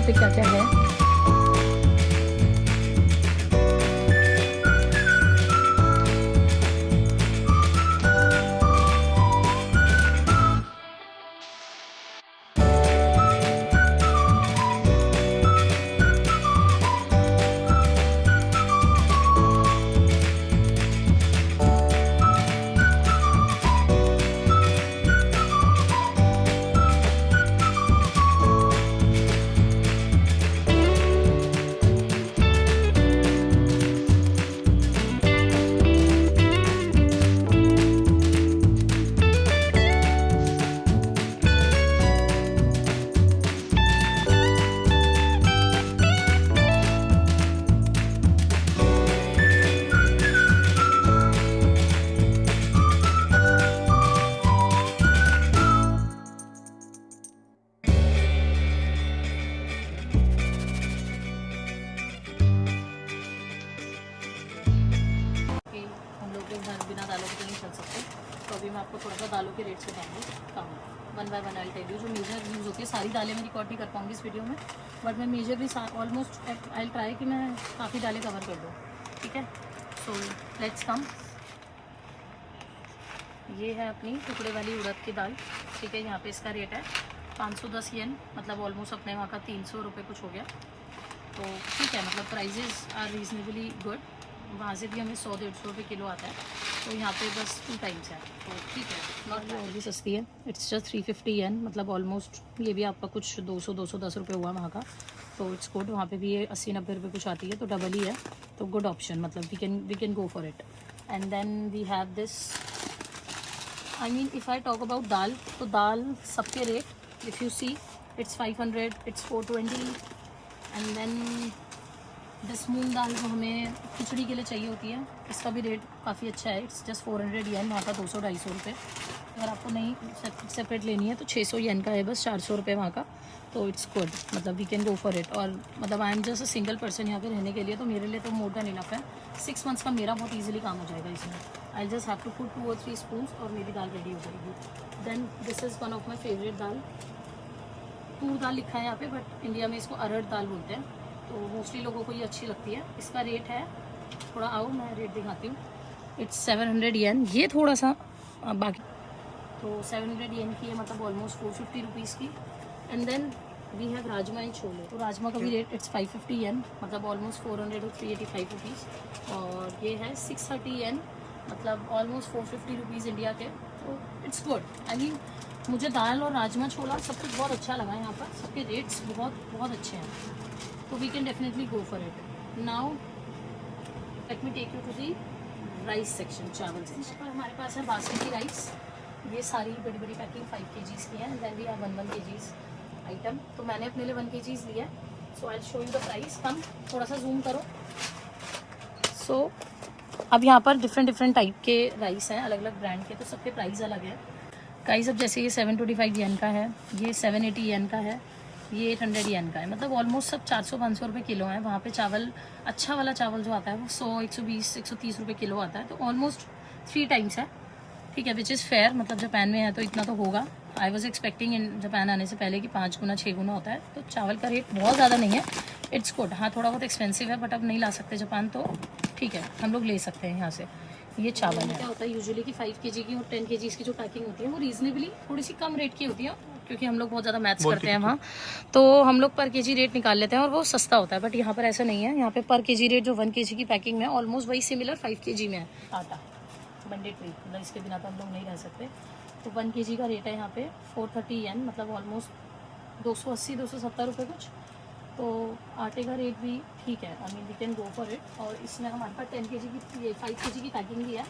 पे क्या क्या है। बिना दालों के तो नहीं चल सकते, तो अभी मैं आपको थोड़ा सा दालों के रेट्स बताऊंगी come one by one. I tell you जो मेजर यूज़ होती है, सारी दालें मैं रिकॉर्ड नहीं कर पाऊंगी इस वीडियो में, बट मैं मेजरली ऑलमोस्ट आई ट्राई कि मैं काफ़ी दालें कवर कर दूँ, ठीक है। So let's come. ये है अपनी टुकड़े वाली उड़द की दाल, ठीक है। यहाँ पे इसका रेट है 510 येन, मतलब ऑलमोस्ट अपने वहाँ का 300 रुपये कुछ हो गया, तो ठीक है, मतलब प्राइजेज़ आर रीजनेबली गुड। वहाँ से भी हमें 100-150 रुपये किलो आता है, तो यहाँ पे बस 2 टाइम्स है, तो ठीक है। नॉट और भी सस्ती है, इट्स जस्ट 350 येन, मतलब ऑलमोस्ट ये भी आपका कुछ 200-210 रुपये हुआ वहाँ का, तो इट्स गुड। वहाँ पे भी ये 80-90 रुपये कुछ आती है, तो डबल ही है, तो गुड ऑप्शन, मतलब we can go for it. And then we have this, I mean if I talk about dal, तो दाल सबके rate if you see it's 500, it's 420, and then this moong dal जो हमें खिचड़ी के लिए चाहिए होती है, इसका भी रेट काफ़ी अच्छा है, इट्स जस्ट 400 येन, वहाँ का 200-250 रुपये। अगर आपको नहीं सेपरेट लेनी है तो 600 येन का है बस, 400 रुपये वहाँ का, तो इट्स गुड, मतलब we can go for it. और मतलब I am just a single person यहाँ पे रहने के लिए, तो मेरे लिए तो मोर देन इनफ है। 6 मंथ्स का मेरा बहुत ईजिली काम हो जाएगा इसमें। I just have to put 2 or 3 spoons और मेरी दाल रेडी हो जाएगी। Then this is one of my favourite dal, तूर दाल लिखा है यहाँ पे, बट इंडिया में इसको अरहर दाल बोलते हैं, तो मोस्टली लोगों को ये अच्छी लगती है। इसका रेट है, थोड़ा आओ मैं रेट दिखाती हूँ, इट्स 700 येन, ये थोड़ा सा बाकी, तो 700 येन की है, मतलब ऑलमोस्ट 450 रुपीज़ की। And then we have rajma and chole, तो राजमा का भी रेट इट्स 550 येन, मतलब ऑलमोस्ट 400 or 385 रुपीज़, और ये है 630 येन, मतलब ऑलमोस्ट 450 रुपीज़ इंडिया के, तो इट्स गुड। आई मीन मुझे दाल और राजमा छोला सब कुछ बहुत अच्छा लगा यहाँ पर, सबके रेट्स बहुत अच्छे हैं, तो we can definitely go for it. Now let me take you to the rice section, चावल सेक्शन पर हमारे पास है बासमती राइस, ये सारी बड़ी बड़ी पैकिंग 5 kgs की है, and then we have 1 kgs item, तो मैंने अपने लिए 1 kgs लिया है। So I show you the price, come थोड़ा सा जूम करो। सो अब यहाँ पर डिफरेंट टाइप के राइस हैं, अलग अलग ब्रांड के, तो सबके प्राइस अलग है गाइस। अब जैसे ये 725 येन का है, ये 780 येन का है, ये 800 येन का है, मतलब ऑलमोस्ट सब 400-500 रुपये किलो है। वहाँ पे चावल, अच्छा वाला चावल जो आता है वो 100-120-130 रुपये किलो आता है, तो ऑलमोस्ट 3 टाइम्स है, ठीक है, विच इज़ फेयर। मतलब जापान में है तो इतना तो होगा। I was expecting in Japan आने से पहले कि 5 गुना 6 गुना होता है, तो चावल का रेट बहुत ज़्यादा नहीं है, इट्स गुड। हाँ थोड़ा बहुत एक्सपेंसिव है, बट अब नहीं ला सकते जापान, तो ठीक है हम लोग ले सकते हैं यहाँ से। ये चावल है, क्या होता है यूजुअली कि 5 kg की और 10 kg की जो पैकिंग होती है वो रीजनेबली थोड़ी सी कम रेट की होती है, क्योंकि हम लोग बहुत ज़्यादा मैथ्स करते हैं वहाँ, तो हम लोग पर केजी रेट निकाल लेते हैं और वो सस्ता होता है। बट यहाँ पर ऐसा नहीं है, यहाँ पे पर केजी रेट जो 1 kg की पैकिंग में है ऑलमोस्ट वही सिमिलर 5 kg में है। आटा मैंडेटरी, मतलब इसके बिना तो हम लोग नहीं रह सकते, तो 1 kg का रेट है यहाँ पे 430 येन, मतलब ऑलमोस्ट 280-270 रुपये कुछ, तो आटे का रेट भी ठीक है, I mean we can go for it. और इसमें हमारे पास 10 kg की, ये 5 kg की पैकिंग भी है,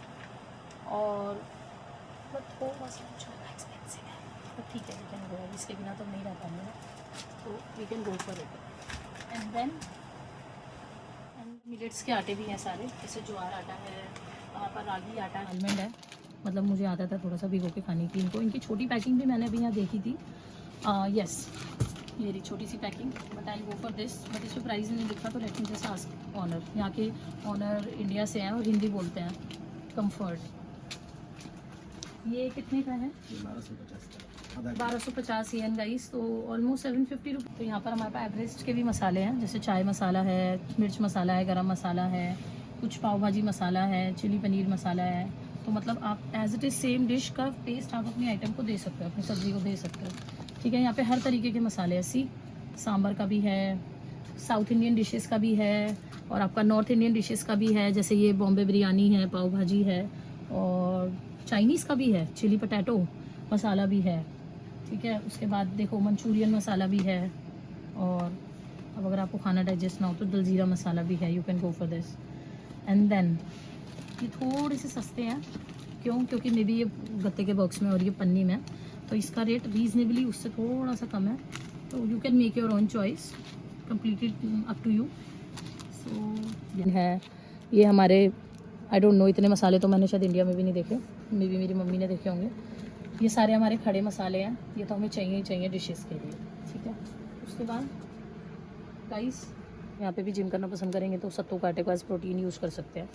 और बट थोड़ा सा एक्सपेंसिव है, बट ठीक है वी कैन गो, इसके बिना तो नहीं रह पाएंगे, तो we can go for it. And then millets के आटे भी हैं सारे, जैसे ज्वार आटा है, वहाँ पर रागी आटा, आलमंड है, मतलब मुझे आता था थोड़ा सा भिगो के खाने की इनको। इनकी छोटी पैकिंग भी मैंने अभी यहाँ देखी थी, यस ये रही छोटी सी packing, but I go for this, but इस पर प्राइस नहीं लिखा, तो let me just ask owner. यहाँ के ऑनर इंडिया से हैं और हिंदी बोलते हैं। कंफर्ट ये कितने का है? 1250 का। 1250 येन गाइस, तो ऑलमोस्ट 750 रुपये। तो यहाँ पर हमारे पास एवरेस्ट के भी मसाले हैं, जैसे चाय मसाला है, मिर्च मसाला है, गरम मसाला है, कुछ पाव भाजी मसाला है, चिली पनीर मसाला है। तो मतलब आप as it is same dish का टेस्ट आप अपनी आइटम को दे सकते हो, अपनी सब्ज़ी को दे सकते हो। ठीक है, यहाँ पे हर तरीके के मसाले हैं। सी सांभर का भी है, साउथ इंडियन डिशेस का भी है, और आपका नॉर्थ इंडियन डिशेस का भी है, जैसे ये बॉम्बे बिरयानी है, पाव भाजी है, और चाइनीज़ का भी है, चिली पटैटो मसाला भी है। ठीक है, उसके बाद देखो मंचूरियन मसाला भी है, और अब अगर आपको खाना डाइजेस्ट ना हो तो दलजीरा मसाला भी है, you can go for this. And then ये थोड़े से सस्ते हैं, क्यों? क्योंकि मे बी ये गत्ते के बॉक्स में और ये पन्नी में, तो इसका रेट रीजनेबली उससे थोड़ा सा कम है। तो you can make your own choice, completely up to you. So है ये हमारे, आई डोंट नो, इतने मसाले तो मैंने शायद इंडिया में भी नहीं देखे, मे बी मेरी मम्मी ने देखे होंगे। ये सारे हमारे खड़े मसाले हैं, ये तो हमें चाहिए ही चाहिए डिशेस के लिए। ठीक है, उसके बाद गाइस यहाँ पे भी जिम करना पसंद करेंगे तो सत्तू का आटे को एज प्रोटीन यूज़ कर सकते हैं।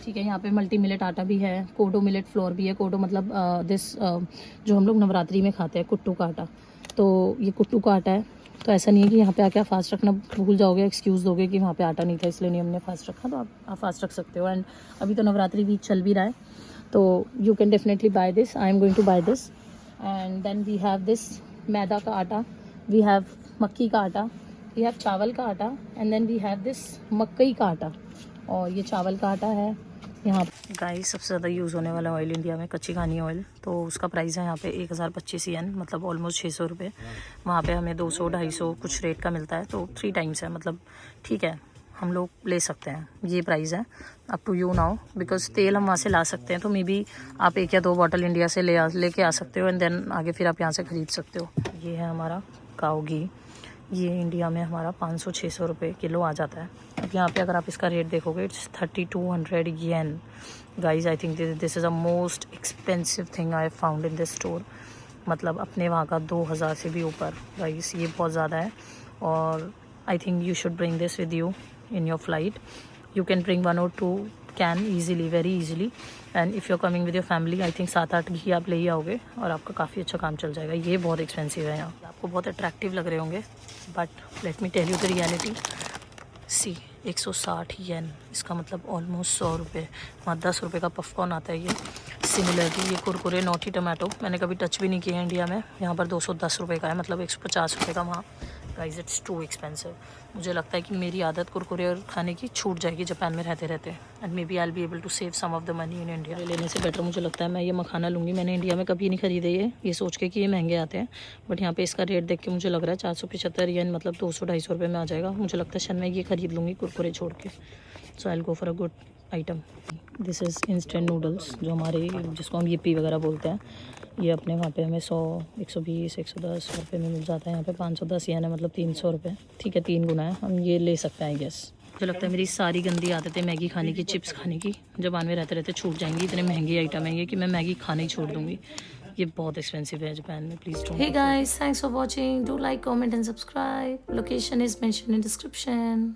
ठीक है, यहाँ पे मल्टी मिलेट आटा भी है, कोडो मिलेट फ्लोर भी है। कोडो मतलब जो हम लोग नवरात्रि में खाते हैं, कुट्टू का आटा, तो ये कुट्टू का आटा है। तो ऐसा नहीं है कि यहाँ पे आके आप फास्ट रखना भूल जाओगे, एक्सक्यूज़ दोगे कि वहाँ पे आटा नहीं था इसलिए नहीं हमने फास्ट रखा, तो आप फास्ट रख सकते हो। एंड अभी तो नवरात्रि वीक चल भी रहा है, तो you can definitely buy this. I am going to buy this. And then we have this मैदा का आटा, वी हैव मक्की का आटा, वी हैव चावल का आटा, and then we have this मकई का आटा, और ये चावल का आटा है। यहाँ गाइस सबसे ज़्यादा यूज़ होने वाला ऑयल इंडिया में कच्ची घानी ऑयल, तो उसका प्राइस है यहाँ पे 1025 येन, मतलब ऑलमोस्ट 600 रुपये। वहाँ पे हमें 200-250 कुछ रेट का मिलता है, तो 3 टाइम्स है, मतलब ठीक है, हम लोग ले सकते हैं। ये प्राइस है, up to you now, because तेल हम वहाँ से ला सकते हैं, तो मे बी आप 1 या 2 बॉटल इंडिया से लेके आ सकते हो, एंड देन आगे फिर आप यहाँ से ख़रीद सकते हो। ये है हमारा काऊ घी, ये इंडिया में हमारा 500-600 रुपये किलो आ जाता है। अब यहाँ पे अगर आप इसका रेट देखोगे, it's 3200 yen. Guys I think this is a most expensive thing I found in this store, मतलब अपने वहाँ का 2000 से भी ऊपर। गाइज ये बहुत ज़्यादा है, और I think you should bring this with you in your flight. You can bring 1 or 2 can easily, very easily, and if you're coming with your family, I think 7-8 घी आप ले ही आओगे और आपका काफ़ी अच्छा काम चल जाएगा। ये बहुत एक्सपेंसिव है, यहाँ आपको बहुत अट्रैक्टिव लग रहे होंगे, but let me tell you the reality. See 160 yen, इसका मतलब ऑलमोस्ट 100 रुपये। वहाँ 10 रुपये का पॉपकॉर्न आता है। ये सिमिलरली ये कुरकुरे नोटी टमाटो मैंने कभी टच भी नहीं किया है इंडिया में, यहाँ पर 210 रुपये का है, मतलब 150 रुपये का वहाँ। Guys it's too expensive. मुझे लगता है कि मेरी आदत कुरकुरे और खाने की छूट जाएगी जापान में रहते रहते, and maybe I will be able to save some of the money in India. लेने से बेटर मुझे लगता है मैं ये मखाना लूँगी। मैंने इंडिया में कभी नहीं खरीदे ये सोच के कि ये महंगे आते हैं, बट यहाँ पे इसका रेट देख के मुझे लग रहा है 475 येन, मतलब 200-250 रुपये में आ जाएगा। मुझे लगता है शायद मैं ये खरीद लूँगी कुरकुरे छोड़ के। So I will go for a good item. This is instant noodles, जो हमारे जिसको हम यिप्पी वगैरह बोलते हैं। ये अपने वहाँ पे हमें 100, 120, 110 रुपये में मिल जाता है। यहाँ पे 510 येन है, मतलब 300 रुपये। ठीक है, 3 गुना है, हम ये ले सकते हैं आई गेस। मुझे लगता है मेरी सारी गंदी आदतें मैगी खाने की, चिप्स खाने की, जापान में रहते रहते छूट जाएंगी। इतने महंगे आइटम है ये कि मैं मैगी खाना ही छोड़ दूँगी। ये बहुत एक्सपेंसिव है जापान में, please don't. Hey guys, thanks for watching, do like, comment and subscribe. Location is mention in description.